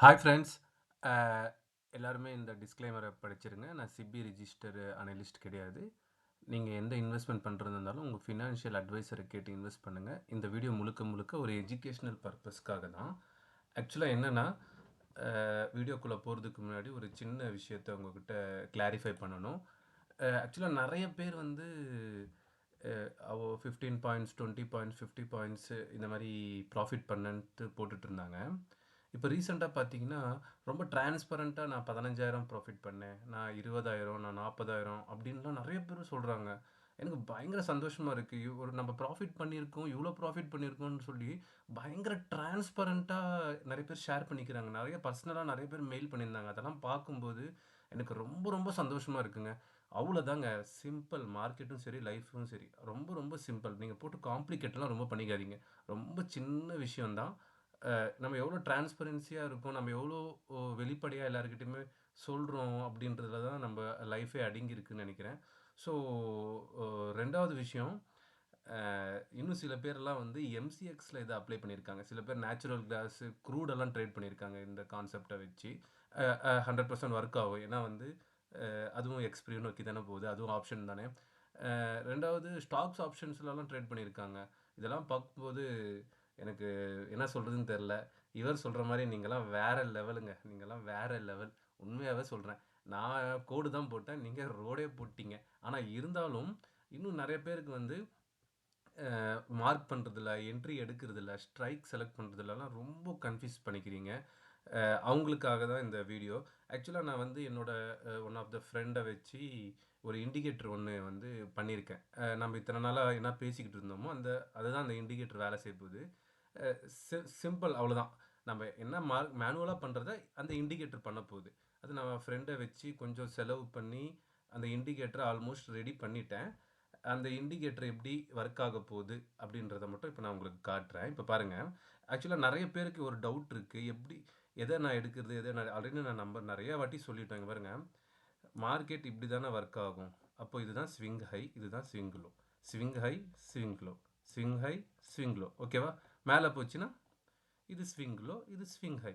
Hi friends. அ எல்லாருமே இந்த டிஸ்க்ளைமர படிச்சிருங்க. நான் சிபி ரிஜிஸ்டர் அனலிஸ்ட் கிடையாது. நீங்க எந்த இன்வெஸ்ட்மென்ட் பண்றதா இருந்தாலும் உங்க ஃபினான்ஷியல் அட்வைசர கேட்டு இன்வெஸ்ட் பண்ணுங்க. இந்த வீடியோ முழுக்க முழுக்க ஒரு எஜுகேஷனல் பர்ப்பஸ்க்காக தான். ஆக்சுவலா என்னன்னா, வீடியோக்குள்ள போறதுக்கு முன்னாடி ஒரு சின்ன விஷயத்த உங்ககிட்ட கிளாரிஃபை பண்ணணும். ஆக்சுவலா நெறைய பேர் வந்து அ அவ 15 பாயிண்ட்ஸ், 20 பாயிண்ட்ஸ், 50 பாயிண்ட்ஸ் இந்த மாரி ப்ராஃபிட் பண்ணேன்ட்டு போட்டுட்ருந்தாங்க. இப்ப ரீசென்ட்டா பார்த்தீங்கன்னா, ரொம்ப டிரான்ஸ்பரன்ட்டா நான் 15,000 ப்ராஃபிட் பண்ணேன். நான் 20,000 நான் 40,000 அப்டின்லாம் நெறைய பேர் சொல்றாங்க. எனக்கு பயங்கர சந்தோஷமா இருக்கு. ஒரு நம்ம ப்ராஃபிட் பண்ணியிருக்கோம், இவ்ளோ ப்ராஃபிட் பண்ணியிருக்கோம்னு சொல்லி பயங்கர டிரான்ஸ்பரன்ட்டா நெறைய பேர் ஷேர் பண்ணிக்கிறாங்க. நெறைய பர்சனலா நெறைய பேர் மெயில் பண்ணியிருந்தாங்க. அதெல்லாம் பார்க்கும்போது எனக்கு ரொம்ப ரொம்ப சந்தோஷமா இருக்குங்க. அவ்வளோதாங்க. சிம்பிள். மார்க்கெட்டும் சரி, லைஃப்பும் சரி. ரொம்ப ரொம்ப சிம்பிள். நீங்க போட்டு காம்ப்ளிகேட்லாம் ரொம்ப பண்ணிக்காதீங்க. ரொம்ப சின்ன விஷயம் தான். நம்ம எவ்வளோ டிரான்ஸ்பரன்சியா இருக்கோம், நம்ம எவ்வளோ வெளிப்படையா எல்லார்கிட்டயுமே சொல்றோம் அப்படின்றதுல தான் நம்ப லைஃபே அடங்கியிருக்குன்னு நெனைக்கிறேன். ஸோ, 2வது விஷயம், அ இன்னும் சில பேர்லாம் வந்து எம்சிஎக்ஸ்ல இத அப்ளை பண்ணியிருக்காங்க. சில பேர் நேச்சுரல் கேஸ், க்ரூட் எல்லாம் ட்ரேட் பண்ணியிருக்காங்க இந்த கான்செப்ட்ட வச்சு. 100% ஒர்க் ஆகும். ஏன்னா வந்து அதுவும் எக்ஸ்பைரி நோக்கி தானே போகுது. அதுவும் ஆப்ஷன் தானே. 2வது ஸ்டாக்ஸ் ஆப்ஷன்ஸ்லலாம் ட்ரேட் பண்ணியிருக்காங்க. இதெல்லாம் பார்க்கும்போது எனக்கு என்ன சொல்றதுன்னு தெரியல. இவர் சொல்ற மாரி நீங்கலாம் வேற லெவலுங்க. நீங்கலாம் வேற லெவல். உண்மையாவே சொல்றேன். நான் கோடு தான் போட்டேன். நீங்க ரோடே போட்டீங்க. ஆனா இருந்தாலும், இன்னும் நெறைய பேருக்கு வந்து மார்க் பண்றதில்ல, என்ட்ரி எடுக்கிறதில்ல, ஸ்ட்ரைக் செலக்ட் பண்றதுலலாம் ரொம்ப கன்ஃப்யூஸ் பண்ணிக்கிறீங்க. அவங்களுக்காக தான் இந்த வீடியோ. ஆக்சுவலா நான் வந்து என்னோட ஒன் ஆஃப் த ஃப்ரெண்ட வச்சு ஒரு இண்டிகேட்டர் ஒண்ணு வந்து பண்ணியிருக்கேன். நம்ம இத்தன நாளா என்ன பேசிக்கிட்டு இருந்தோமோ, அதுதான் அந்த இண்டிகேட்டர் வேலை செய்ய போது. அ சிம்பிள் அவ்வளோதான். நம்ம என்ன மேனுவலா பண்றத அந்த இண்டிகேட்டர் பண்ண போது. அது நான் ஃப்ரெண்ட வச்சு கொஞ்சம் செலவு பண்ணி, அந்த இண்டிகேட்டர ஆல்மோஸ்ட் ரெடி பண்ணிட்டேன். அந்த இண்டிகேட்டர் எப்படி ஒர்க் ஆக போகுது அப்படின்றத மட்டும் இப்ப நான் உங்களுக்கு காட்டுறேன். இப்ப பாருங்க. ஆக்சுவலா நெறைய பேருக்கு ஒரு டவுட் இருக்கு. எத நான் எடுக்கிறது? ஆல்ரெடி நான் நெறைய வாட்டி சொல்லிட்டேன். இங்க பாருங்க. மார்க்கெட் இப்படி தானே ஒர்க் ஆகும். அப்போ இதுதான் ஸ்விங் ஹை, இதுதான் swing low. Swing high, swing low. Swing high, swing low. ஓகேவா? மேல போச்சுன்னா, இது ஸ்விங் லோ, இது ஸ்விங் ஹை.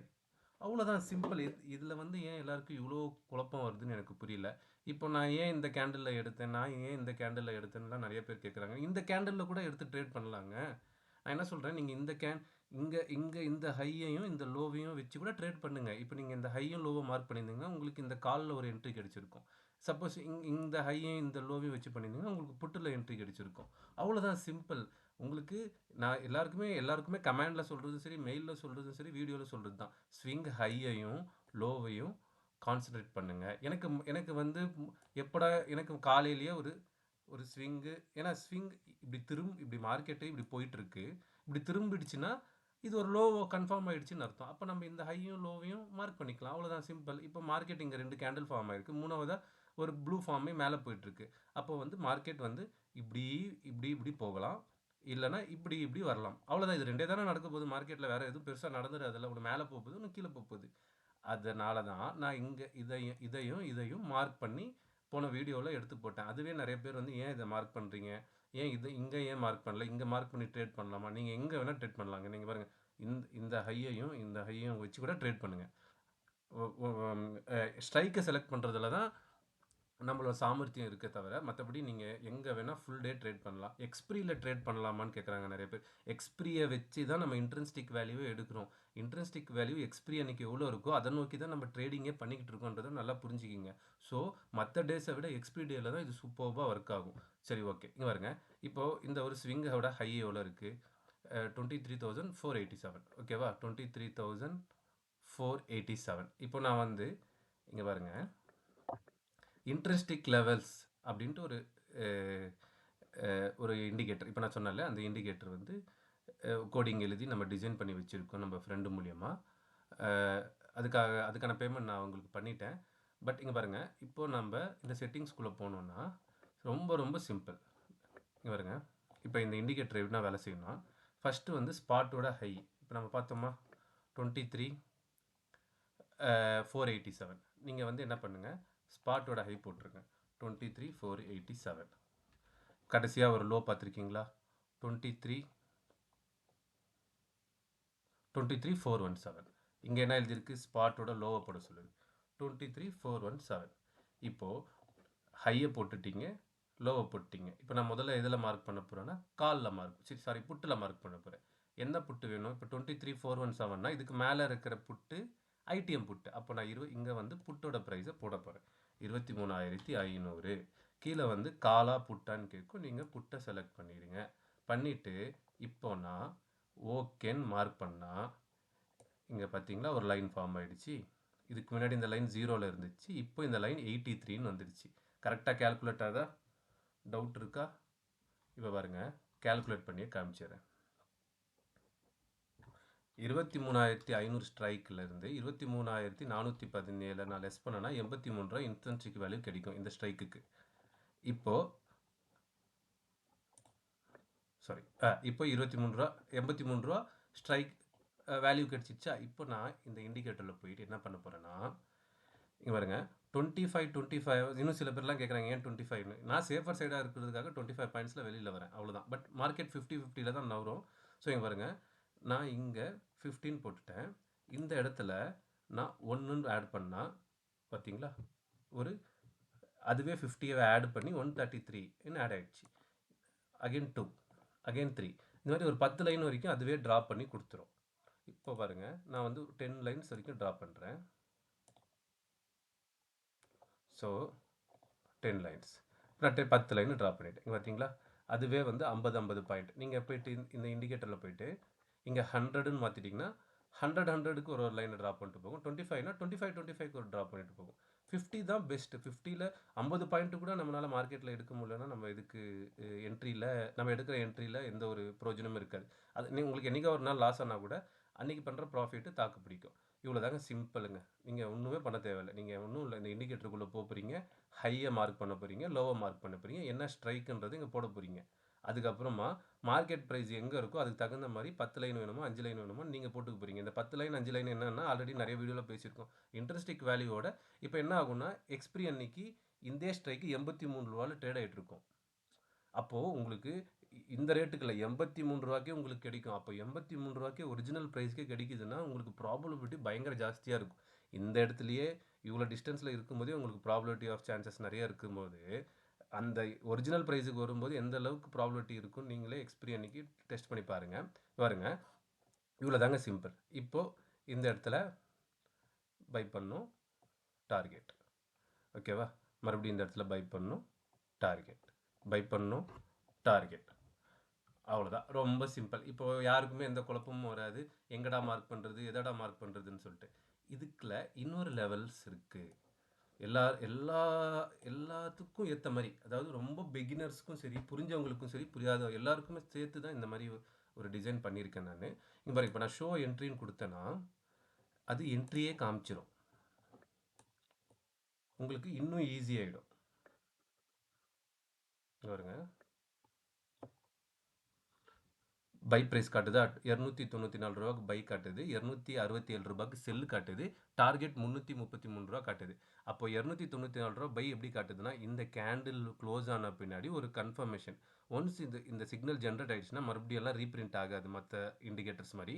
அவ்வளோதான் சிம்பிள். இதுல வந்து ஏன் எல்லாருக்கும் இவ்ளோ குழப்பம் வருதுன்னு எனக்கு புரியல. இப்போ நான் ஏன் இந்த கேண்டில்ல எடுத்தேன்? நான் ஏன் இந்த கேண்டில்ல எடுத்தேன்லாம் நெறைய பேர் கேட்குறாங்க. இந்த கேண்டில்ல கூட எடுத்து ட்ரேட் பண்ணலாங்க. நான் என்ன சொல்றேன், நீங்க இங்க இங்க இந்த ஹையையும், இந்த லோவையும் வச்சு கூட ட்ரேட் பண்ணுங்க. இப்ப நீங்க இந்த ஹையும், லோவும் மார்க் பண்ணியிருந்தீங்கன்னா, உங்களுக்கு இந்த கால்ல ஒரு என்ட்ரி கிடைச்சிருக்கும். சப்போஸ் இந்த ஹையையும், இந்த லோவையும் வச்சு பண்ணியிருந்தீங்கன்னா, உங்களுக்கு புட்டுல என்ட்ரி கிடைச்சிருக்கும். அவ்வளோதான் சிம்பிள். உங்களுக்கு நான் எல்லாருக்குமே கமெண்ட்ல சொல்றதும் சரி, மெயில்ல சொல்றதும் சரி, வீடியோல சொல்றது தான். ஸ்விங் ஹையையும், லோவையும் கான்சன்ட்ரேட் பண்ணுங்க. எனக்கு எனக்கு வந்து எப்படா எனக்கு காலையிலேயே ஒரு ஒரு ஸ்விங்கு, ஏன்னா ஸ்விங் இப்படி மார்க்கெட்டு இப்படி போயிட்டுருக்கு. இப்படி திரும்பிடுச்சுன்னா, இது ஒரு லோ கன்ஃபார்ம் ஆயிடுச்சுன்னு அர்த்தம். அப்ப நம்ம இந்த ஹையும், லோவையும் மார்க் பண்ணிக்கலாம். அவ்வளோதான் சிம்பிள். இப்ப மார்க்கெட் இங்க 2 கேண்டில் ஃபார்ம் ஆயிருக்கு. 3வதா ஒரு ப்ளூ ஃபார்மே மேல போயிட்டுருக்கு. அப்போ வந்து மார்க்கெட் வந்து இப்படி, இப்படி போகலாம். இல்லன்னா இப்படி வரலாம். அவ்வளோதான். இது 2 தானே நடக்க போகுது மார்க்கெட்ல. வேற எதுவும் பெருசா நடந்துறாதுல்ல. ஒண்ணு மேல போப்போது, ஒண்ணு கீழ போப்போது. அதனால தான் நான் இங்க இதையும் மார்க் பண்ணி போன வீடியோல எடுத்து போட்டேன். அதுவே நெறைய பேர் வந்து ஏன் இத மார்க் பண்றீங்க? ஏன் இங்க ஏன் மார்க் பண்ணல? இங்க மார்க் பண்ணி ட்ரேட் பண்ணலாமா? நீங்க எங்க வேணா ட்ரேட் பண்ணலாங்க. நீங்க பாருங்க. இந்த ஹையையும் வச்சு கூட ட்ரேட் பண்ணுங்க. ஒ ஒ ஸ்ட்ரைக்க செலக்ட் பண்றதுல தான் நம்மளோட சாமர்த்தியம் இருக்கே தவிர, மத்தபடி நீங்க எங்க வேணா ஃபுல் டே ட்ரேட் பண்ணலாம். எக்ஸ்பிரில ட்ரேட் பண்ணலாமான்னு கேட்குறாங்க நெறைய பேர். எக்ஸ்பிரிய வச்சு தான் நம்ம இன்ட்ரின்சிக் வேல்யூவே எடுக்கிறோம். இன்ட்ரின்சிக் வேல்யூ எக்ஸ்பிரி அன்னைக்கு எவ்வளோ இருக்கோ, அத நோக்கி தான் நம்ம ட்ரேடிங்கே பண்ணிக்கிட்டு இருக்கோன்றத நல்லா புரிஞ்சுக்கிங்க. ஸோ, மத்த டேஸ விட எக்ஸ்பிரி டேல தான் இது சூப்பர்பா ஒர்க் ஆகும். சரி, ஓகே. இங்க பாருங்க. இப்போ இந்த ஒரு ஸ்விங்கோட ஹை எவ்வளோ இருக்கு? 23,487. ஓகேவா? 23,487. இப்போ நான் வந்து இங்க பாருங்க. இன்ட்ரின்சிக் லெவல்ஸ் அப்படின்ட்டு அ ஒரு இண்டிகேட்டர். இப்ப நான் சொன்னேன்ல, அந்த இண்டிகேட்டர் வந்து கோடிங் எழுதி நம்ம டிசைன் பண்ணி வச்சிருக்கோம் நம்ம ஃப்ரெண்டு மூலியமா. அ அதுக்கான பேமெண்ட் நான் உங்களுக்கு பண்ணிட்டேன். பட் இங்க பாருங்க, இப்போ நம்ப இந்த செட்டிங்ஸ்குள்ள போனோம்னா, ரொம்ப ரொம்ப சிம்பிள். இங்க பாருங்க. இப்ப இந்த இண்டிகேட்டர் எப்படின்னா வேலை செய்யும்னா, ஃபர்ஸ்ட்டு வந்து ஸ்பாட்டோட ஹை. இப்ப நம்ம பார்த்தோமா? 23 487. நீங்க வந்து என்ன பண்ணுங்க, ஸ்பாட்டோட ஹை போட்டுருங்க. 23,487. கடைசியா ஒரு லோ பார்த்துருக்கீங்களா? 23,417. இங்கே என்ன எழுதியிருக்கு, ஸ்பாட்டோட லோவை போட சொல்லுது 23417. இப்போது ஹையை போட்டுட்டீங்க, லோவை போட்டுட்டீங்க. இப்போ நான் முதல்ல எதில் மார்க் பண்ண போகிறேன்னா காலில் மார்க் சாரி புட்டில் மார்க் பண்ண போகிறேன். என்ன புட்டு வேணும், இப்போ 23417னா இதுக்கு மேலே இருக்கிற புட்டு ஐடிஎம் புட்டு. அப்போ நான் இங்கே வந்து புட்டோட ப்ரைஸை போட போகிறேன் 23,500. கீழே வந்து காலா புட்டான்னு கேட்கும், நீங்கள் புட்டை செலக்ட் பண்ணிடுங்க. பண்ணிவிட்டு இப்போ நான் ஓகேன்னு மார்க் பண்ணால் இங்கே பார்த்தீங்களா ஒரு லைன் ஃபார்ம் ஆகிடுச்சு. இதுக்கு முன்னாடி இந்த லைன் 0ல் இருந்துச்சு, இப்போ இந்த லைன் 83ன்னு வந்துடுச்சு. கரெக்டாக கேல்குலேட் ஆகுதா? டவுட் இருக்கா? இப்போ பாருங்கள், கேல்குலேட் பண்ணியே காமிச்சிடுறேன். 23,500 ஸ்ட்ரைக்கிலேருந்து 23,417 நான் லெஸ் பண்ணேன்னா 83 ரூபா இன்ட்ரென்சிக் வேல்யூ கிடைக்கும் இந்த ஸ்ட்ரைக்குக்கு. இப்போது சாரி இப்போ 23 ரூபா 83 ரூபா ஸ்ட்ரைக் வேல்யூ கிடச்சிச்சா. இப்போ நான் இந்த இண்டிகேட்டரில் போயிட்டு என்ன பண்ண போகிறேன்னா, இங்கே பாருங்க 25 இன்னும் சில பேர்லாம் கேட்குறாங்க ஏன் 25ன்னு. நான் சேஃபர் சைடாக இருக்கிறதுக்காக 25 பாயிண்ட்ஸில் வெளியில் வரேன், அவ்வளோதான். பட் மார்க்கெட் 50-50ல் தான் நவரும். ஸோ இங்கே பாருங்கள், நான் இங்கே 15 போட்டுட்டேன். இந்த இடத்துல நான் 1 ஆட் பண்ணால் பார்த்தீங்களா, ஒரு அதுவே 50வை ஆட் பண்ணி 133 ஆட் ஆகிடுச்சு. அகெயின் 2, அகெயின் 3, இந்த மாதிரி ஒரு 10 லைன் வரைக்கும் அதுவே ட்ராப் பண்ணி கொடுத்துரும். இப்போ பாருங்கள், நான் வந்து 10 லைன்ஸ் வரைக்கும் ட்ராப் பண்ணுறேன். ஸோ 10 லைன்ஸ் நான் 10 லைன் ட்ரா பண்ணிவிட்டேன். இங்கே பார்த்தீங்களா, அதுவே வந்து 50 பாயிண்ட். நீங்கள் போய்ட்டு இந்த இண்டிகேட்டரில் போய்ட்டு இங்கே 100ன்னு மாற்றிட்டிங்கன்னா 100க்கு ஒரு லைனை ட்ரா பண்ணிட்டு போகும். 25னா 25க்கு ஒரு ட்ரா பண்ணிட்டு போகும். 50 தான் பெஸ்ட்டு. 50ல் 50 பாயிண்ட்டு கூட நம்மளால் மார்க்கெட்டில் எடுக்க முடியலன்னா நம்ம இதுக்கு என்ட்ரியில் நம்ம எடுக்கிற என்ட்ரியில் எந்த ஒரு பிரோஜனமும் இருக்காது. அது உங்களுக்கு என்றைக்கா ஒரு நாள் லாஸ் ஆனால் கூட அன்றைக்கி பண்ணுற ப்ராஃபிட்டு தாக்கு பிடிக்கும். இவ்வளோ தாங்க சிம்பிளுங்க. நீங்கள் ஒன்றுமே பண்ண தேவையில்லை. நீங்கள் ஒன்றும் இல்லை, இந்த இண்டிகேட்டருக்குள்ளே போகிறீங்க, ஹையை மார்க் பண்ண போகிறீங்க, லோவை மார்க் பண்ண போகிறீங்க, என்ன ஸ்ட்ரைக்குன்றது இங்கே போட போகிறீங்க. அதுக்கப்புறமா மார்க்கெட் ப்ரைஸ் எங்கே இருக்கோ அதுக்கு தகுந்த மாதிரி 10 லைன் வேணுமோ 5 லைன் வேணுமோ நீங்கள் போட்டுக்க போகிறீங்க. இந்த 10 லைன் 5 லைன் என்னென்னா ஆல்ரெடி நிறைய வீடியோவில் பேசியிருக்கோம். இன்ட்ரெஸ்டிக் வேல்யூவோட இப்போ என்ன ஆகும்னா எக்ஸ்பிரி அன்னைக்கு இந்த ஸ்ட்ரைக்கு 83 ரூபாவில் ட்ரேட் ஆகிட்டு இருக்கும். அப்போது உங்களுக்கு இந்த ரேட்டுக்குள்ள 83 ரூபாய்க்கே உங்களுக்கு கிடைக்கும். அப்போ 83 ரூபாய்க்கே ஒரிஜினல் ப்ரைஸ்க்கே கிடைக்குதுன்னா உங்களுக்கு ப்ராபபிலிட்டி பயங்கர ஜாஸ்தியாக இருக்கும். இந்த இடத்துலையே இவ்வளோ டிஸ்டன்ஸில் இருக்கும்போதே உங்களுக்கு ப்ராபபிலிட்டி ஆஃப் சான்சஸ் நிறைய இருக்கும்போது அந்த ஒரிஜினல் ப்ரைஸுக்கு வரும்போது எந்த அளவுக்கு ப்ராபபிலிட்டி இருக்குன்னு நீங்களே எக்ஸ்பிரி அன்னைக்கு டெஸ்ட் பண்ணி பாருங்கள். பாருங்க, இவ்வளோ தாங்க சிம்பிள். இப்போது இந்த இடத்துல பை பண்ணும் டார்கெட், ஓகேவா? மறுபடியும் இந்த இடத்துல பை பண்ணும் டார்கெட், பை பண்ணும் டார்கெட், அவ்வளோதான். ரொம்ப சிம்பிள். இப்போது யாருக்குமே எந்த குழப்பமும் வராது, எங்கடா மார்க் பண்ணுறது எதடா மார்க் பண்ணுறதுன்னு சொல்லிட்டு. இதுக்குள்ள இன்னொரு லெவல்ஸ் இருக்குது. எல்லாத்துக்கும் ஏற்ற மாதிரி, அதாவது ரொம்ப பிகினர்ஸ்க்கும் சரி, புரிஞ்சவங்களுக்கும் சரி, புரியாத எல்லாருக்குமே சேர்த்து தான் இந்த மாதிரி ஒரு டிசைன் பண்ணியிருக்கேன் நான். இங்கே பாருங்க, இப்போ நான் ஷோ என்ட்ரின்னு கொடுத்தேன்னா அது என்ட்ரியே காமிச்சிடும். உங்களுக்கு இன்னும் ஈஸியாகிடும். பாருங்க, பை ப்ரைஸ் காட்டுதா, 294 ரூபாய்க்கு பை காட்டுது, 267 ரூபாய்க்கு செல்லு காட்டுது, டார்கெட் 333 ரூபா காட்டுது. அப்போ 294 ரூபா பை எப்படி காட்டுதுன்னா, இந்த கேண்டில் க்ளோஸ் ஆன பின்னாடி ஒரு கன்ஃபர்மேஷன். ஒன்ஸ் இந்த சிக்னல் ஜென்ரேட் ஆகிடுச்சுன்னா மறுபடியும் எல்லாம் ரீப்ரிண்ட் ஆகாது மற்ற இண்டிகேட்டர்ஸ் மாதிரி.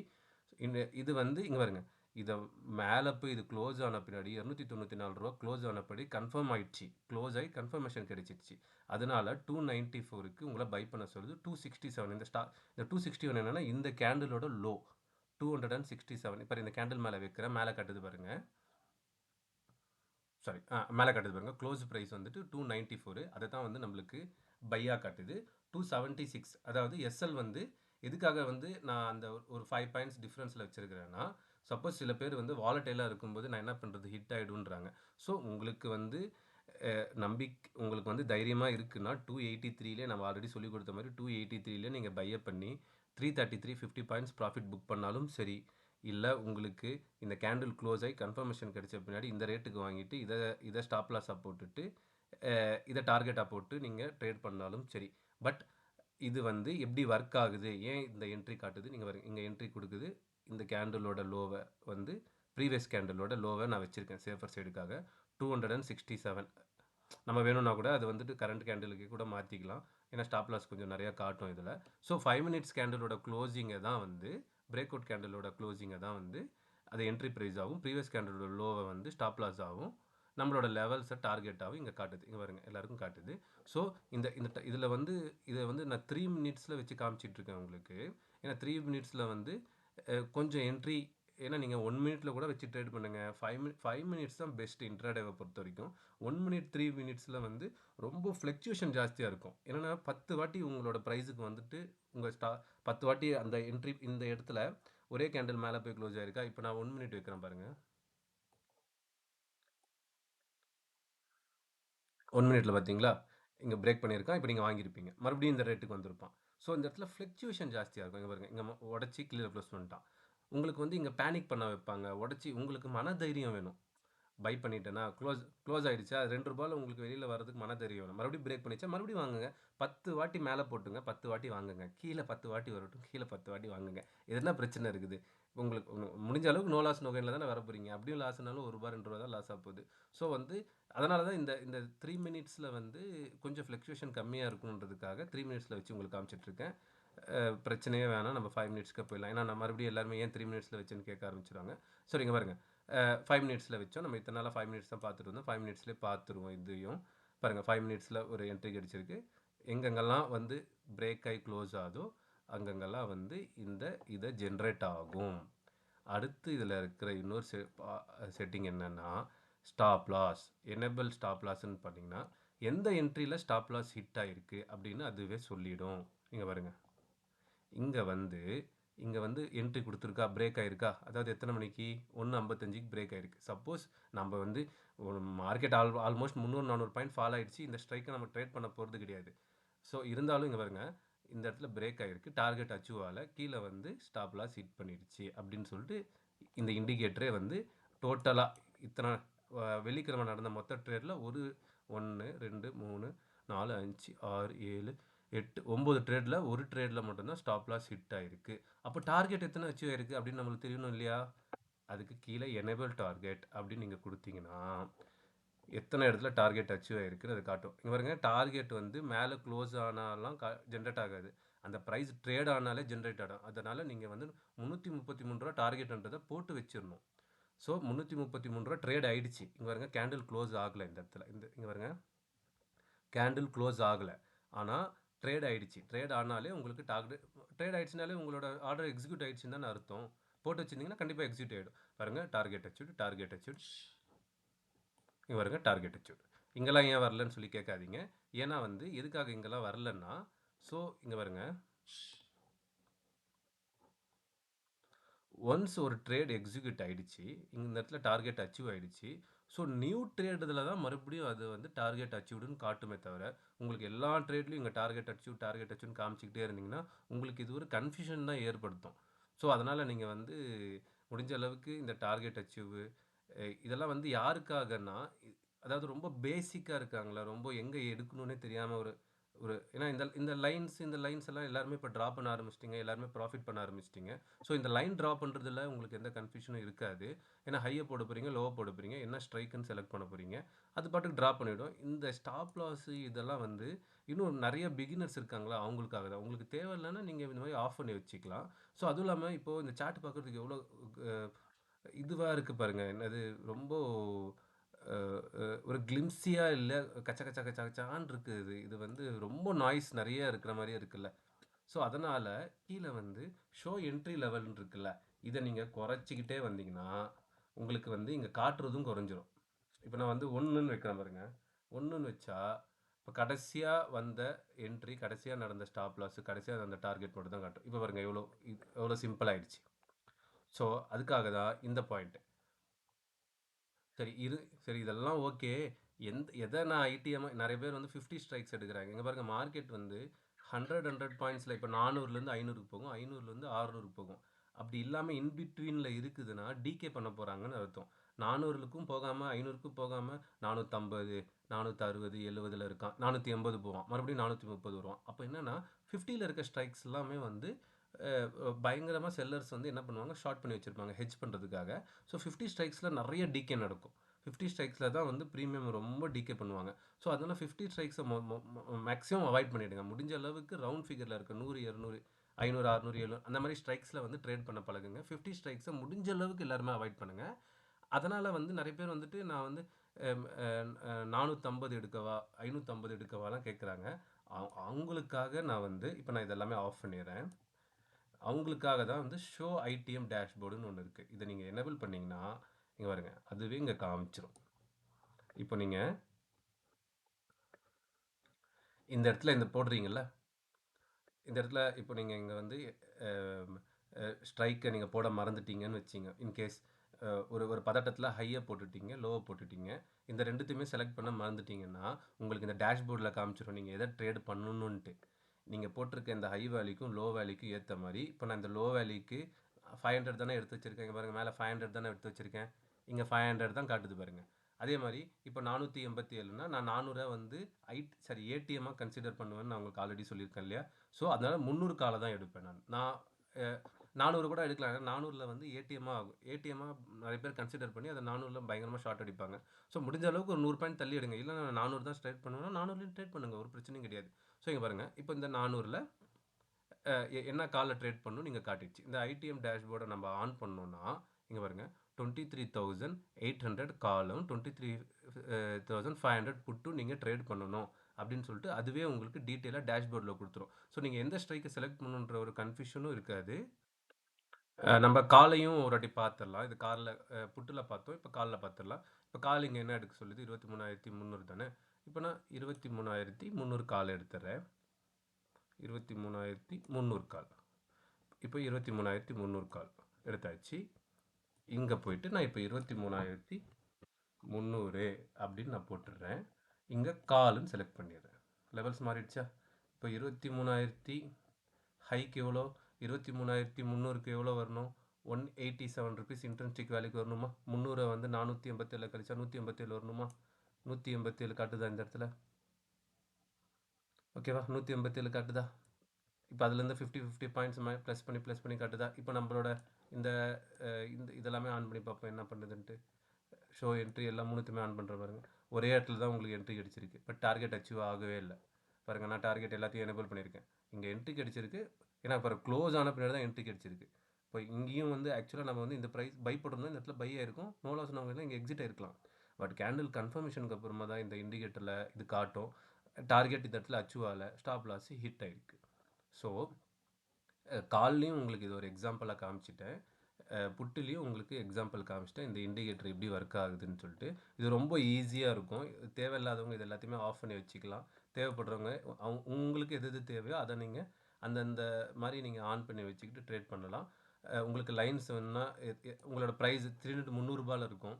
இது வந்து இங்கே பாருங்க, இதை மேலே போய் இது க்ளோஸ் ஆன பின்னாடி 294 ரூபா க்ளோஸ் ஆனபடி கன்ஃபார்ம் ஆகிடுச்சு, க்ளோஸ் ஆகி கன்ஃபர்மேஷன் கிடைச்சிடுச்சு. அதனால 294க்கு உங்களை பை பண்ண சொல்லுது. 267 இந்த 261 என்னன்னா இந்த கேண்டிலோட லோ 267. இப்போ இந்த கேண்டில் மேலே வைக்கிறேன், மேலே கட்டுது பாருங்க, சாரி மேலே கட்டுது பாருங்க, க்ளோஸ் ப்ரைஸ் வந்துட்டு 294, அதை தான் வந்து நம்மளுக்கு பையாக காட்டுது. 276, அதாவது எஸ்எல் வந்து எதுக்காக வந்து நான் அந்த ஒரு 5 பாயிண்ட்ஸ் டிஃப்ரென்ஸில் வச்சுருக்கிறேன்னா, சப்போஸ் சில பேர் வந்து வாலட்டைலாக இருக்கும்போது நான் என்ன பண்ணுறது ஹிட் ஆகிடுன்றாங்க. ஸோ உங்களுக்கு வந்து உங்களுக்கு வந்து தைரியமாக இருக்குன்னா 283லே நம்ம ஆல்ரெடி சொல்லி கொடுத்த மாதிரி 283லே நீங்கள் பையப் பண்ணி 333 50 பாயிண்ட்ஸ் ப்ராஃபிட் புக் பண்ணாலும் சரி, இல்லை உங்களுக்கு இந்த கேண்டில் க்ளோஸ் ஆகி கன்ஃபர்மேஷன் கிடைச்ச பின்னாடி இந்த ரேட்டுக்கு வாங்கிட்டு இதை ஸ்டாப் லாஸாக போட்டுட்டு இதை டார்கெட்டாக போட்டு நீங்கள் ட்ரேட் பண்ணாலும் சரி. பட் இது வந்து எப்படி ஒர்க் ஆகுது, ஏன் இந்த என்ட்ரி காட்டுது, நீங்கள் இங்கே என்ட்ரி கொடுக்குது. இந்த கேண்டிலோட லோவை வந்து ப்ரீவியஸ் கேண்டிலோட லோவை நான் வச்சுருக்கேன் சேஃபர் சைடுக்காக 267. நம்ம வேணும்னா கூட அது வந்துட்டு கரண்ட் கேண்டிலுக்கு கூட மாற்றிக்கலாம், ஏன்னா ஸ்டாப் லாஸ் கொஞ்சம் நிறையா காட்டும் இதில். ஸோ 5 மினிட்ஸ் கேண்டிலோட க்ளோசிங்கை தான் வந்து பிரேக் அவுட் கேண்டிலோட க்ளோசிங்கை தான் வந்து அது என்ட்ரி ப்ரைஸ் ஆகும். ப்ரீவியஸ் கேண்டலோட லோவை வந்து ஸ்டாப் லாஸ் ஆகும். நம்மளோட லெவல்ஸை டார்கெட்டாகவும் இங்கே காட்டுது. இங்கே பாருங்க எல்லாருக்கும் காட்டுது. ஸோ இதில் வந்து இதை வந்து நான் 3 மினிட்ஸில் வச்சு காமிச்சிட்டு இருக்கேன் உங்களுக்கு. ஏன்னா 3 மினிட்ஸில் வந்து கொஞ்சம் என்ட்ரி, ஏன்னா நீங்கள் 1 மினிட்ல கூட வச்சு ட்ரேட் பண்ணுங்கள். 5 மினிட்ஸ் தான் பெஸ்ட் இன்ட்ராடேவை பொறுத்த வரைக்கும். 1 மினிட் 3 மினிட்ஸில் வந்து ரொம்ப ஃப்ளக்சுவேஷன் ஜாஸ்தியாக இருக்கும். என்னென்னா 10 வாட்டி உங்களோட ப்ரைஸுக்கு வந்துட்டு உங்கள் 10 வாட்டி அந்த என்ட்ரி இந்த இடத்துல ஒரே கேண்டில் மேலே போய் க்ளோஸ் ஆயிருக்கா. இப்போ நான் 1 மினிட் வைக்கிறேன் பாருங்கள். 1 மினிட்ல பார்த்தீங்களா, இங்கே பிரேக் பண்ணியிருக்கான். இப்போ நீங்கள் வாங்கியிருப்பீங்க, மறுபடியும் இந்த ரேட்டுக்கு வந்திருப்பான். ஸோ இந்த இடத்துல ஃப்ளக்சுவேஷன் ஜாஸ்தியாக இருக்கும். இங்கே பாருங்கள், இங்கே உடச்சி கிளியர் ப்ளஸ் பண்ணிட்டான். உங்களுக்கு வந்து இங்கே பேனிக் பண்ண வைப்பாங்க. உடச்சி உங்களுக்கு மன தைரியம் வேணும். பை பண்ணிட்டேன்னா க்ளோஸ் ஆகிடுச்சா, ₹2 உங்களுக்கு வெளியில் வரதுக்கு மன தைரியம் வேணும். மறுபடியும் பிரேக் பண்ணிச்சா மறுபடியும் வாங்குங்க. 10 வாட்டி மேலே போட்டுங்க, 10 வாட்டி வாங்குங்க. கீழே 10 வாட்டி வரட்டும், கீழே 10 வாட்டி வாங்குங்க. இது என்ன பிரச்சனை இருக்குது? உங்களுக்கு முடிஞ்ச அளவுக்கு நோ லாஸ் நோ கெயினில் தானே வர போகிறீங்க. அப்படியும் லாஸ்னாலும் ₹1 ₹2 தான் லாஸ் ஆக போகுது. ஸோ வந்து அதனால தான் இந்த 3 மினிட்ஸில் வந்து கொஞ்சம் ஃப்ளக்சுவேஷன் கம்மியாக இருக்குன்றதுக்காக 3 மினிட்ஸில் வச்சு உங்களுக்கு காமிச்சிட்ருக்கேன். பிரச்சனையே வேணாம், நம்ம 5 மினிட்ஸ்க்கு போயிடலாம். ஏன்னா நம்ம மறுபடியும் எல்லாருமே ஏன் 3 மினிட்ஸில் வச்சுன்னு கேட்க ஆரம்பிச்சிடுவாங்க. ஸோ இங்கே பாருங்கள், 5 மினிட்ஸில் வச்சோம். நம்ம இத்தனை நாளாக 5 மினிட்ஸ் தான் பார்த்துட்டு இருந்தோம். 5 மினிட்ஸ்லேயே பார்த்துருவோம். இதையும் பாருங்கள், 5 மினிட்ஸில் ஒரு என்ட்ரி கிடச்சிருக்கு. எங்கெங்கெல்லாம் வந்து பிரேக் ஆகி க்ளோஸ் ஆகுதோ அங்கங்கெல்லாம் வந்து இதை ஜென்ரேட் ஆகும். அடுத்து இதில் இருக்கிற இன்னொரு செட்டிங் என்னென்னா ஸ்டாப் லாஸ். எனேபிள் ஸ்டாப் லாஸ்ன்னு பார்த்தீங்கன்னா எந்த என்ட்ரியில் ஸ்டாப் லாஸ் ஹிட் ஆகிருக்கு அப்படின்னு அதுவே சொல்லிடும். இங்கே பாருங்கள், இங்கே வந்து என்ட்ரி கொடுத்துருக்கா, பிரேக் ஆகிருக்கா. அதாவது எத்தனை மணிக்கு? 1:55க்கு பிரேக் ஆகிருக்கு. சப்போஸ் நம்ம வந்து ஒரு மார்க்கெட் ஆல்மோஸ்ட் 300-400 பாயிண்ட் ஃபால் ஆகிடுச்சு. இந்த ஸ்ட்ரைக்கை நம்ம ட்ரேட் பண்ண போகிறது கிடையாது. ஸோ இருந்தாலும் இங்கே பாருங்கள், இந்த இடத்துல பிரேக் ஆகிருக்கு, டார்கெட் அச்சீவால் கீழே வந்து ஸ்டாப் லாஸ் ஹிட் பண்ணிடுச்சு அப்படின்னு சொல்லிட்டு இந்த இண்டிகேட்டரே வந்து டோட்டலாக இத்தனை வெள்ளிக்கிழமை நடந்த மொத்த ட்ரேடில் 1 2 3 4 5 6 7 8 9 ட்ரேடில் ஒரு ட்ரேடில் மட்டும்தான் ஸ்டாப் லாஸ் ஹிட் ஆகிருக்கு. அப்போ டார்கெட் எத்தனை அச்சீவ் ஆகிருக்கு அப்படின்னு நம்மளுக்கு தெரியணும் இல்லையா? அதுக்கு கீழே எனேபிள் டார்கெட் அப்படின்னு நீங்கள் கொடுத்தீங்கன்னா எத்தனை இடத்துல டார்கெட் அச்சீவ் ஆகிருக்குன்னு அது காட்டும். இங்கே பாருங்க, டார்கெட் வந்து மேலே க்ளோஸ் ஆனாலாம் ஜென்ரேட் ஆகாது. அந்த ப்ரைஸ் ட்ரேட் ஆனாலே ஜென்ரேட் ஆகும். அதனால் நீங்கள் வந்து ₹333 டார்கெட்ன்றதை போட்டு வச்சிடணும். ஸோ ₹333 ட்ரேட் ஆகிடுச்சு. இங்கே பாருங்க, கேண்டில் க்ளோஸ் ஆகலை இந்த இடத்துல. இங்கே பாருங்க, கேண்டில் க்ளோஸ் ஆகலை, ஆனால் ட்ரேட் ஆகிடுச்சு. ட்ரேட் ஆனாலே உங்களுக்கு ட்ரேட் ஆகிடுச்சுனாலே உங்களோட ஆர்டர் எக்ஸிக்யூட் ஆகிடுச்சுன்னு தானே அர்த்தம். போட்டு வச்சுருந்தீங்கன்னா கண்டிப்பாக எக்ஸிக்யூட் ஆகிடும். பாருங்கள், டார்கெட் அச்சீவ். இங்கே பாருங்க, டார்கெட் அச்சீவ். இங்கெல்லாம் ஏன் வரலன்னு சொல்லி கேட்காதீங்க. ஏன்னா வந்து எதுக்காக இங்கெல்லாம் வரலன்னா, ஸோ இங்கே பாருங்க, ஒன்ஸ் ஒரு ட்ரேட் எக்ஸிக்யூட் ஆகிடுச்சு, இந்த இடத்துல டார்கெட் அச்சீவ் ஆகிடுச்சு. ஸோ நியூ ட்ரேடில் தான் மறுபடியும் அது வந்து டார்கெட் அச்சீவ்டுன்னு காட்டுமே தவிர, உங்களுக்கு எல்லா ட்ரேட்லையும் இங்கே டார்கெட் அச்சீவ்னு காமிச்சிக்கிட்டே இருந்தீங்கன்னா உங்களுக்கு இது ஒரு கன்ஃபியூஷன் தான் ஏற்படுத்தும். ஸோ அதனால் நீங்கள் வந்து முடிஞ்ச அளவுக்கு இந்த டார்கெட் அச்சீவ் இதெல்லாம் வந்து யாருக்காகன்னா, அதாவது ரொம்ப பேசிக்காக இருக்காங்களா, ரொம்ப எங்கே எடுக்கணுன்னே தெரியாமல் ஏன்னா இந்த லைன்ஸ் எல்லாம் எல்லாருமே இப்போ ட்ரா பண்ண ஆரம்பிச்சிட்டிங்க, எல்லாருமே ப்ராஃபிட் பண்ண ஆரம்பிச்சிட்டிங்க. ஸோ இந்த லைன் ட்ரா பண்ணுறதுல உங்களுக்கு எந்த கன்ஃபியூஷனும் இருக்காது. ஏன்னா ஹையை போட போகிறீங்க, லோவை போட போகிறீங்க, என்ன ஸ்ட்ரைக்குன்னு செலக்ட் பண்ண போகிறீங்க, அது பாட்டுக்கு ட்ரா பண்ணிவிடும். இந்த ஸ்டாப் லாஸ் இதெல்லாம் வந்து இன்னும் நிறைய பிகினர்ஸ் இருக்காங்களா, அவங்களுக்காக தான். உங்களுக்கு தேவையில்லைன்னா நீங்கள் இந்த மாதிரி ஆஃப் பண்ணி வச்சுக்கலாம். ஸோ அதுவும் இல்லாமல் இப்போது இந்த சார்ட் பார்க்குறதுக்கு எவ்வளோ இதுவாக இருக்குது பாருங்கள். என்னது ரொம்ப ஒரு கிளிம்ஸியாக இல்லை, கச்ச கச்ச கச்ச கச்சான்னு இருக்குது. இது வந்து ரொம்ப நாய்ஸ் நிறைய இருக்கிற மாதிரியே இருக்குல்ல. ஸோ அதனால் கீழே வந்து ஷோ என்ட்ரி லெவல்னு இருக்குல்ல, இதை நீங்கள் குறைச்சிக்கிட்டே வந்தீங்கன்னா உங்களுக்கு வந்து இங்கே காட்டுறதும் குறைஞ்சிரும். இப்போ நான் வந்து 1ன்னு வைக்கிறேன் பாருங்க. 1ன்னு வச்சா இப்போ கடைசியாக வந்த என்ட்ரி, கடைசியாக நடந்த ஸ்டாப் லாஸ், கடைசியாக நடந்த டார்கெட் மட்டும் தான் காட்டும். இப்போ பாருங்கள் எவ்வளோ சிம்பிள் ஆகிடுச்சு. ஸோ அதுக்காக தான் இந்த பாயிண்ட்டு. சரி இதெல்லாம் ஓகே. எதை நான் ஐடிஎம் நிறைய பேர் வந்து 50 ஸ்ட்ரைக்ஸ் எடுக்கிறாங்க. இங்கே பாருங்கள், மார்க்கெட் வந்து 100 பாயிண்ட்ஸில் இப்போ 400லேருந்து 500க்கு போகும், 500லேருந்து 600க்கு போகும். அப்படி இல்லாமல் இன்பிட்வீனில் இருக்குதுன்னா டிகே பண்ண போகிறாங்கன்னு அர்த்தம். 400க்கும் போகாமல் 500க்கும் போகாமல் 450 460 70ல் இருக்கான், 480 போவான், மறுபடியும் 430 வருவான். அப்போ என்னென்னா 50ல் இருக்க ஸ்ட்ரைக்ஸ் எல்லாமே வந்து பயங்கரமாக செல்லர்ஸ் வந்து என்ன பண்ணுவாங்க, ஷார்ட் பண்ணி வச்சுருப்பாங்க ஹெட்ஜ் பண்ணுறதுக்காக. ஸோ 50 ஸ்ட்ரைக்ஸில் நிறைய டிகே நடக்கும். 50 ஸ்ட்ரைக்ஸில் தான் வந்து ப்ரீமியம் ரொம்ப டிகே பண்ணுவாங்க. ஸோ அதனால் 50 ஸ்ட்ரைக்ஸை மேக்ஸிமம் அவாய்ட் பண்ணிவிடுங்க. முடிஞ்ச அளவுக்கு ரவுண்ட் ஃபிகரில் இருக்க 100 200 500, 600, 700 அந்த மாதிரி ஸ்ட்ரைக்ஸில் வந்து ட்ரேட் பண்ண பழகுங்க. 50 ஸ்ட்ரைக்ஸை முடிஞ்ச அளவுக்கு எல்லாருமே அவாய்ட் பண்ணுங்கள். அதனால் வந்து நிறைய பேர் வந்துட்டு நான் வந்து 450 எடுக்கவா 550 எடுக்கவாலாம் கேட்குறாங்க. அவங்களுக்காக நான் வந்து இப்போ நான் இதெல்லாமே ஆஃப் பண்ணிடுறேன். அவங்களுக்காக தான் வந்து ஷோ ஐடிஎம் டேஷ்போர்டுன்னு ஒன்று இருக்குது. இதை நீங்கள் எனேபிள் பண்ணிங்கன்னா இங்கே பாருங்க, அதுவே இங்கே காமிச்சிரும். இப்போ நீங்கள் இந்த இடத்துல இந்த போடுறீங்கல்ல, இந்த இடத்துல இப்போ நீங்கள் இங்கே வந்து ஸ்ட்ரைக்கை நீங்கள் போட மறந்துட்டீங்கன்னு வச்சிங்க. இன்கேஸ் ஒரு பதட்டத்தில் ஹையை போட்டுட்டீங்க, லோவை போட்டுட்டீங்க, இந்த ரெண்டுத்தையுமே செலக்ட் பண்ண மறந்துட்டீங்கன்னா உங்களுக்கு இந்த டேஷ்போர்டில் காமிச்சிடும் நீங்கள் எதை ட்ரேட் பண்ணணுன்ட்டு. நீங்கள் போட்டிருக்க இந்த ஹை வேல்யூக்கும் லோ வேல்யூக்கும் ஏற்ற மாதிரி இப்போ நான் இந்த லோ வேல்யூக்கு 500 தானே எடுத்து வச்சுருக்கேன். இங்கே பாருங்கள், மேலே 500 தானே எடுத்து வச்சுருக்கேன், இங்கே 500 தான் காட்டுது பாருங்கள். அதே மாதிரி இப்போ 487னா நான் 400 வந்து ஏடிஎம்மாக கன்சிடர் பண்ணுவேன்னு நான் உங்களுக்கு ஆல்ரெடி சொல்லியிருக்கேன் இல்லையா. ஸோ அதனால் 300 காலை தான் எடுப்பேன். நான் 400 கூட எடுக்கலாம். 400 வந்து ஏடிஎம்மாக ஆகும். ஏடிஎம்மாக நிறைய பேர் கன்சிடர் பண்ணி அதை 400 பயங்கரமாக ஷார்ட் அடிப்பாங்க. ஸோ முடிஞ்ச அளவுக்கு ஒரு 100 பாயிண்ட் தள்ளி எடுங்க. இல்லை நான் 400 தான் ட்ரேட் பண்ணுவேன்னா 400லையும் ட்ரேட் பண்ணுங்கள், ஒரு பிரச்சனையும் கிடையாது. ஸோ இங்கே பாருங்கள், இப்போ இந்த 400ல் என்ன காலில் ட்ரேட் பண்ணணும் நீங்கள் காட்டிடுச்சு. இந்த ஐடிஎம் டேஷ்போர்டை நம்ம ஆன் பண்ணோன்னா இங்கே பாருங்கள், 23,800 காலும் 23,500 புட்டும் நீங்கள் ட்ரேட் பண்ணணும் அப்படின்னு சொல்லிட்டு அதுவே உங்களுக்கு டீட்டெயிலாக டேஷ்போர்டில் கொடுத்துரும். ஸோ நீங்கள் எந்த ஸ்ட்ரைக்கை செலக்ட் பண்ணணுன்ற ஒரு கன்ஃபியூஷனும் இருக்காது. நம்ம காலையும் ஒரு வாட்டி பார்த்துடலாம். இது காலில் புட்டில் பார்த்தோம், இப்போ காலில் பார்த்துடலாம். இப்போ கால் இங்கே என்ன எடுக்க சொல்லுது, 23,300 தானே. இப்போ நான் 23,300 கால் எடுத்துடுறேன். 23,300 கால், இப்போ 23,300 கால் எடுத்தாச்சு. இங்கே போயிட்டு நான் இப்போ 23,300 அப்படின்னு நான் போட்டுடுறேன். இங்கே காலுன்னு செலக்ட் பண்ணிடுறேன். லெவல்ஸ் மாறிடுச்சா? இப்போ 23,000 ஹைக்கு எவ்வளோ, 23,300க்கு எவ்வளோ வரணும், 187 ருபீஸ் இன்ட்ரென்ஸ்டிக் வேல்யூக்கு வரணுமா. 300 வந்து 487 கழிச்சா 187 வரணுமா. 187 காட்டுதா இந்த இடத்துல? ஓகேவா, 187 காட்டுதா? இப்போ அதுலேருந்து 50 பாயிண்ட்ஸ் ப்ளஸ் பண்ணி காட்டுதா? இப்போ நம்மளோட இந்த இதெல்லாமே ஆன் பண்ணி பார்ப்போம் என்ன பண்ணுதுன்ட்டு. ஷோ என்ட்ரி எல்லாம் மூணுத்தையுமே ஆன் பண்ணுற பாருங்க. ஒரே இடத்துல தான் உங்களுக்கு என்ட்ரி கிடச்சிருக்கு, பட் டார்கெட் அச்சீவ் ஆகவே இல்லை பாருங்கள். நான் டார்கெட் எல்லாத்தையும் எனேபிள் பண்ணியிருக்கேன். இங்கே என்ட்ரி கிடச்சிருக்கு, ஏன்னா இப்போ க்ளோஸ் ஆன பின்னாடி தான் என்ட்ரி கிடச்சிருக்கு. இப்போ இங்கேயும் வந்து ஆக்சுவலாக நம்ம வந்து இந்த ப்ரைஸ் பை போட்டிருந்தோம், இந்த இடத்துல பை ஆயிருக்கும், நோ லாஸ் நாங்கள் இங்கே எக்ஸிட் ஆயிருக்கலாம். பட் கேண்டில் கன்ஃபர்மேஷனுக்கு அப்புறமா தான் இந்த இண்டிகேட்டரில் இது காட்டும். டார்கெட் இந்த இடத்துல அச்சீவ் ஆகலை, ஸ்டாப் லாஸ் ஹிட் ஆயிருக்கு. ஸோ கால்லையும் உங்களுக்கு இது ஒரு எக்ஸாம்பிளாக காமிச்சிட்டேன், புட்டுலேயும் உங்களுக்கு எக்ஸாம்பிள் காமிச்சிட்டேன் இந்த இண்டிகேட்டர் எப்படி ஒர்க் ஆகுதுன்னு சொல்லிட்டு. இது ரொம்ப ஈஸியாக இருக்கும். தேவையில்லாதவங்க இது எல்லாத்தையுமே ஆஃப் பண்ணி வச்சுக்கலாம். தேவைப்படுறவங்க உங்களுக்கு எது தேவையோ அதை நீங்கள் அந்தந்த மாதிரி நீங்கள் ஆன் பண்ணி வச்சுக்கிட்டு ட்ரேட் பண்ணலாம். உங்களுக்கு லைன்ஸ் வேணுன்னா உங்களோட ப்ரைஸ் 300 இருக்கும்,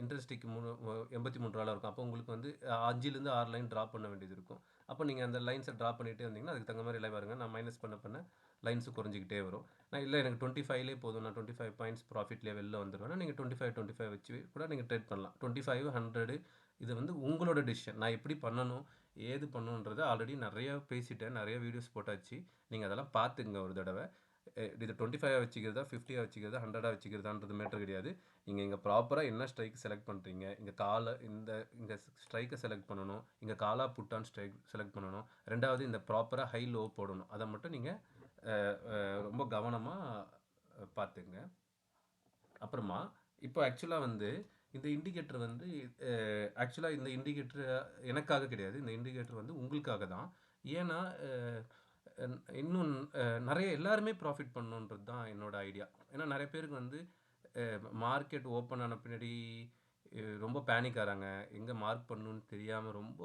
இன்ட்ரெஸ்டிக்கு 83 இருக்கும். அப்போ உங்களுக்கு வந்து 5லேருந்து 6 லைன் ட்ராப் பண்ண வேண்டியது இருக்கும். அப்போ நீங்கள் அந்த லைன்ஸை ட்ராப் பண்ணிகிட்டே வந்தீங்கன்னா அதுக்கு தகுந்த மாதிரி பாருங்க, நான் மைனஸ் பண்ண லைன்ஸு குறைஞ்சிக்கிட்டே வரும். நான் இல்லை எனக்கு 25லே போதும், நான் 25 பாயிண்ட்ஸ் ப்ராஃபிட்லேயே வெளில வந்துடுவேன்னா நீங்கள் 25 வச்சு கூட நீங்கள் ட்ரேட் பண்ணலாம். 25, 100 இது வந்து உங்களோட டிசிஷன். நான் எப்படி பண்ணணும் ஏது பண்ணணுன்றதை ஆல்ரெடி நிறைய பேசிட்டேன், நிறைய வீடியோஸ் போட்டாச்சு. நீங்கள் அதெல்லாம் பார்த்துங்க ஒரு தடவை. இது 25 வச்சுக்கிறதா, 50 வச்சுக்கிறதா, 100 வச்சுக்கிறதான்றது மேட்டர் கிடையாது. நீங்கள் இங்கே ப்ராப்பராக என்ன ஸ்ட்ரைக் செலக்ட் பண்ணுறீங்க, இங்கே இங்கே ஸ்ட்ரைக்கை செலக்ட் பண்ணணும், இங்கே காலா புட்டான் ஸ்ட்ரைக் செலக்ட் பண்ணணும், ரெண்டாவது இந்த ப்ராப்பராக ஹை லோ போடணும். அதை மட்டும் நீங்கள் ரொம்ப கவனமாக பார்த்துங்க. அப்புறமா இப்போ ஆக்சுவலாக வந்து இந்த இண்டிகேட்டர் வந்து ஆக்சுவலாக இந்த இண்டிகேட்டர் எனக்காக கிடையாது, இந்த இண்டிகேட்டர் வந்து உங்களுக்காக தான். ஏன்னா இன்னும் நிறைய எல்லாருமே ப்ராஃபிட் பண்ணணுன்றது தான் என்னோடய ஐடியா. ஏன்னா நிறைய பேருக்கு வந்து மார்க்கெட் ஓப்பன் ஆன பின்னாடி ரொம்ப பேனிக் ஆகிறாங்க, எங்கே மார்க் பண்ணணுன்னு தெரியாமல் ரொம்ப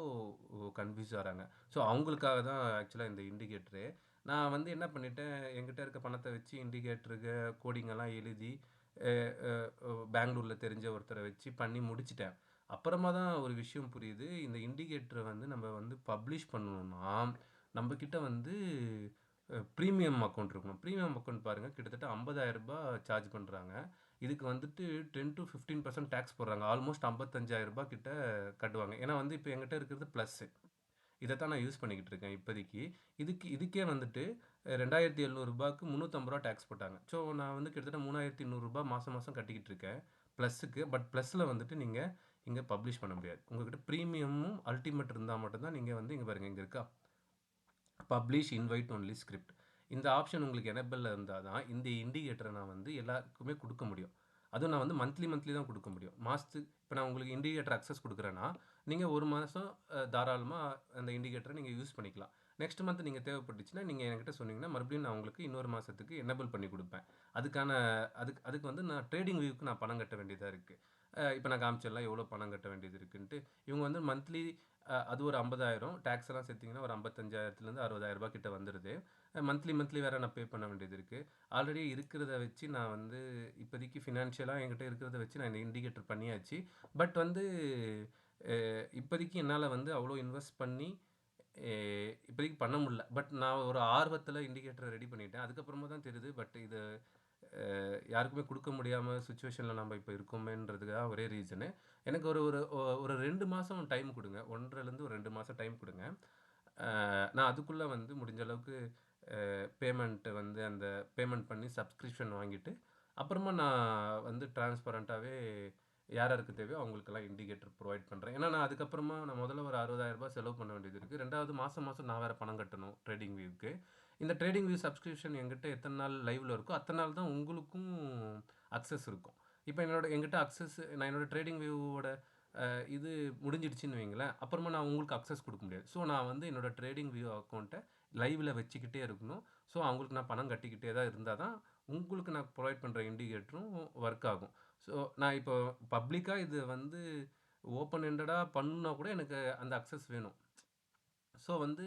கன்ஃபியூஸ் ஆகிறாங்க. ஸோ அவங்களுக்காக தான் ஆக்சுவலாக இந்த இண்டிகேட்டரு. நான் வந்து என்ன பண்ணிட்டேன், என்கிட்ட இருக்க பணத்தை வச்சு இண்டிகேட்டருக்கு கோடிங்கெல்லாம் எழுதி பெங்களூரில் தெரிஞ்ச ஒருத்தரை வச்சு பண்ணி முடிச்சிட்டேன். அப்புறமா தான் ஒரு விஷயம் புரியுது, இந்த இண்டிகேட்டரை வந்து நம்ம வந்து பப்ளிஷ் பண்ணணும்னா நம்மக்கிட்ட வந்து ப்ரீமியம் அக்கௌண்ட் இருக்கணும். ப்ரீமியம் அக்கௌண்ட் பாருங்கள், கிட்டத்தட்ட 50,000 ரூபாய் சார்ஜ் பண்ணுறாங்க. இதுக்கு வந்துட்டு 10 to 15% டேக்ஸ் போடுறாங்க. ஆல்மோஸ்ட் 55,000 ரூபாய் கிட்ட கட்டுவாங்க. ஏன்னா வந்து இப்போ என்கிட்ட இருக்கிறது ப்ளஸ்ஸு, இதை தான் நான் யூஸ் பண்ணிக்கிட்டு இருக்கேன் இப்போதைக்கு. இதுக்கே வந்துட்டு 2,700 ரூபாய்க்கு 350 ரூபா டேக்ஸ் போட்டாங்க. ஸோ நான் வந்து கிட்டத்தட்ட 3,200 ரூபாய் மாதம் கட்டிக்கிட்டு இருக்கேன் ப்ளஸ்ஸுக்கு. பட் ப்ளஸில் வந்துட்டு நீங்கள் இங்கே பப்ளிஷ் பண்ண முடியாது. உங்கள்கிட்ட ப்ரீமியமும் அல்டிமேட் இருந்தால் மட்டும்தான் நீங்கள் வந்து இங்கே பாருங்கள், இங்கே இருக்கா பப்ளிஷ் இன்வைட் ஒன்லி ஸ்கிரிப்ட். இந்த ஆப்ஷன் உங்களுக்கு எனேபிள்ல இருந்தா தான், இந்த இண்டிகேட்டர நான் வந்து எல்லாருக்குமே குடுக்க முடியும். அதுவும் நான் வந்து மந்த்லி தான் குடுக்க முடியும். இப்ப நான் உங்களுக்கு இண்டிகேட்டர் அக்சஸ் குடுக்குறேன்னா, நீங்க 1 மாசம் தாராளமா அந்த இண்டிகேட்டர நீங்க யூஸ் பண்ணிக்கலாம். நெக்ஸ்ட் மந்த் நீங்க தேவைப்பட்டுச்சுன்னா, நீங்க என்கிட்ட சொன்னீங்கன்னா, மறுபடியும் நான் உங்களுக்கு இன்னொரு மாசத்துக்கு எனேபிள் பண்ணி குடுப்பேன். அதுக்கான அதுக்கு வந்து நான் ட்ரேடிங் வியூக்கு நான் பணம் கட்ட வேண்டியதா இருக்கு. இப்ப நான் காமிச்சேன்ல எவ்வளோ பணம் கட்ட வேண்டியது இருக்குன்ட்டு. இவங்க வந்து மந்த்லி அது ஒரு 50,000 டாக்ஸ் எல்லாம் சேர்த்தீங்கன்னா ஒரு 55,000லேருந்து ரூ. 60,000 கிட்ட வந்துருது. மந்த்லி வேற நான் பே பண்ண வேண்டியது இருக்கு. ஆல்ரெடி இருக்கிறத வச்சு நான் வந்து இப்போதைக்கு ஃபினான்ஷியலா என்கிட்ட இருக்கிறத வச்சு நான் இந்த இண்டிகேட்டர் பண்ணியாச்சு. பட் வந்து இப்போதைக்கு என்னால வந்து அவ்வளோ இன்வெஸ்ட் பண்ணி இப்போதைக்கு பண்ண முடியல. பட் நான் ஒரு ஆர்வத்தில இண்டிகேட்டர ரெடி பண்ணிட்டேன். அதுக்கப்புறமா தான் தெரியுது. பட் இது யாருக்குமே குடுக்க முடியாம சிச்சுவேஷன்ல நம்ம இப்ப இருக்கோமேன்றதுக்காக ஒரே ரீசனு. எனக்கு ஒரு ஒரு ஒ ஒரு 2 மாசம் டைம் குடுங்க. 1 1/2லேருந்து ஒரு 2 மாசம் டைம் குடுங்க. நான் அதுக்குள்ள வந்து முடிஞ்ச அளவுக்கு பேமெண்ட் வந்து அந்த பேமெண்ட் பண்ணி சப்ஸ்கிரிப்ஷன் வாங்கிட்டு, அப்புறமா நான் வந்து டிரான்ஸ்பரண்டாவே யார் யாருக்கு தேவையோ அவங்களுக்கெல்லாம் இண்டிகேட்டர் ப்ரொவைட் பண்றேன். ஏன்னா, நான் அதுக்கப்புறமா நான் முதல்ல ஒரு ரூ. 60,000 செலவு பண்ண வேண்டியது இருக்கு. 2வது மாசம் நான் வேற பணம் கட்டணும் ட்ரேடிங் வியூக்கு. இந்த ட்ரேடிங் வியூ சப்ஸ்கிரிப்ஷன் என்கிட்ட எத்தன நாள் லைவ்ல இருக்கோ, அத்தன நாள் தான் உங்களுக்கும் அக்சஸ் இருக்கும். இப்ப என்கிட்ட நான் என்னோட ட்ரேடிங் வியூவோட இது முடிஞ்சிடுச்சுன்னு வைங்களேன், அப்புறமா நான் உங்களுக்கு அக்சஸ் குடுக்க முடியாது. ஸோ, நான் வந்து என்னோட ட்ரேடிங் வியூ அக்கவுண்ட்ட லைவ்ல வச்சுக்கிட்டே இருக்கணும். ஸோ, அவங்களுக்கு நான் பணம் கட்டிக்கிட்டே தான் இருந்தா தான், உங்களுக்கு நான் ப்ரொவைட் பண்ற இண்டிகேட்டரும் ஒர்க் ஆகும். ஸோ, நான் இப்போ பப்ளிக்கா இது வந்து ஓப்பன் எண்டடா பண்ணுனா கூட எனக்கு அந்த அக்சஸ் வேணும். ஸோ வந்து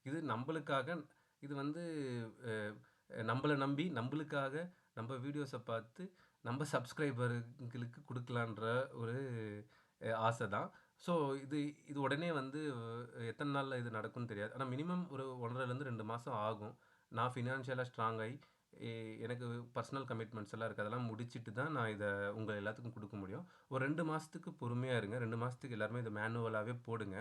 இது நம்பளுக்காக இது வந்து அ நம்பள நம்பி, நம்பளுக்காக, நம்ப வீடியோஸ பார்த்து, நம்ப சப்ஸ்கிரைபர்களுக்கு குடுக்கலான்ற ஒரு ஆசை தான். ஸோ இது இது உடனே வந்து எத்தன நாள்ல இது நடக்கும்னு தெரியாது. ஆனா மினிமம் ஒரு 1 1/2லேருந்து 2 மாசம் ஆகும். நான் ஃபினான்ஷியலா ஸ்ட்ராங் ஆயி, எ எனக்கு பர்சனல் கமிட்மெண்ட்ஸ் எல்லாம் இருக்கு. அதெல்லாம் முடிச்சுட்டு தான் நான் இத உங்க எல்லாத்துக்கும் குடுக்க முடியும். ஒரு 2 மாசத்துக்கு பொறுமையா இருங்க. 2 மாசத்துக்கு எல்லாருமே இத மேனுவலாவே போடுங்க.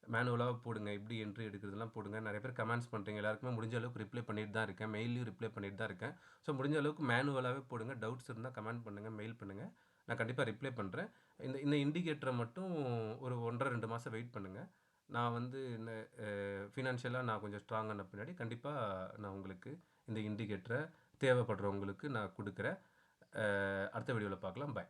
மேனுவலா போடுங்க. எப்படி என்ட்ரி எடுக்கிறதுலாம் போடுங்க. நெறைய பேர் கமெண்ட்ஸ் பண்றீங்க. எல்லாருக்குமே முடிஞ்ச அளவுக்கு ரிப்ளை பண்ணிட்டு தான் இருக்கேன். மெயில்லயும் ரிப்ளை பண்ணிட்டு தான் இருக்கேன். ஸோ முடிஞ்ச அளவுக்கு மேனுவலாவே போடுங்க. டவுட்ஸ் இருந்தா கமெண்ட் பண்ணுங்க, மெயில் பண்ணுங்க. நான் கண்டிப்பா ரிப்ளை பண்றேன். இந்த இந்த இண்டிகேட்டர மட்டும் ஒரு 1 1/2, 2 மாசம் வெயிட் பண்ணுங்க. நான் வந்து இந்த ஃபினான்ஷியலா நான் கொஞ்சம் ஸ்ட்ராங் ஆன பின்னாடி கண்டிப்பா நான் உங்களுக்கு இந்த இண்டிகேட்டர தேவைப்படுறவங்களுக்கு நான் குடுக்குறேன். அடுத்த வீடியோல பார்க்கலாம். பாய்.